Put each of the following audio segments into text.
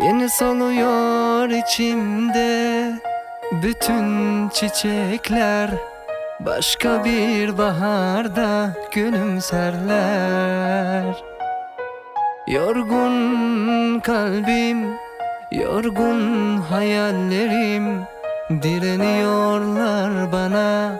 Yeni soluyor içimde bütün çiçekler, başka bir baharda gülümserler. Yorgun kalbim, yorgun hayallerim direniyorlar bana,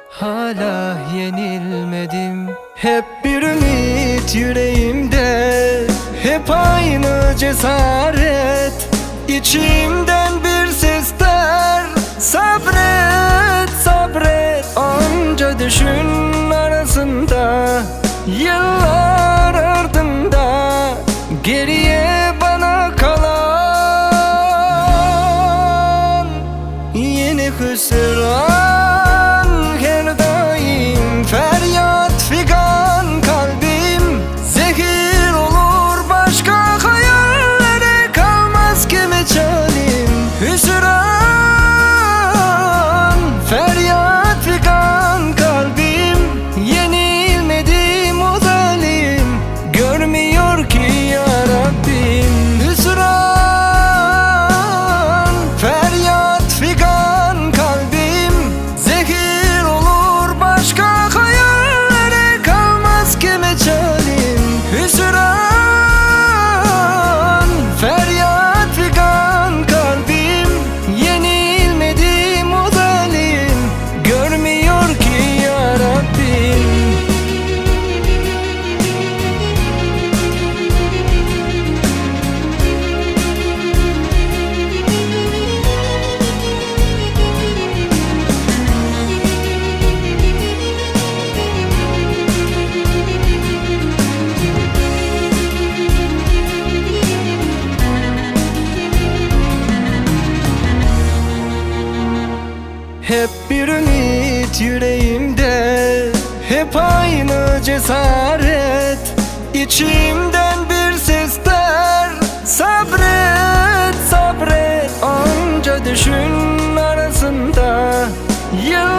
hala yenilmedim. Hep bir ümit yüreğimde, hep aynı cesaret. İçimden bir ses der, sabret, sabret. Onca düşün arasında, yıllar ardında, geriye bana kalan yeni hüsran. Her daim feryat figan, kalbim zehir olur başka hayallere, kalmaz ki mecalim. Hüsran, feryat figan, kalbim yenilmedim, o zalim görmüyor ki ya Rabbim. Hüsran, feryat figan, kalbim zehir olur başka hayallere, kalmaz ki mecalim. Hüsran, feryat figan, kalbim yenilmedim, o zalim görmüyor ki ya Rabbim. Hep bir ümit yüreğimde, hep aynı cesaret. İçimden bir ses der, sabret, sabret. Onca düşün arasında, yıllar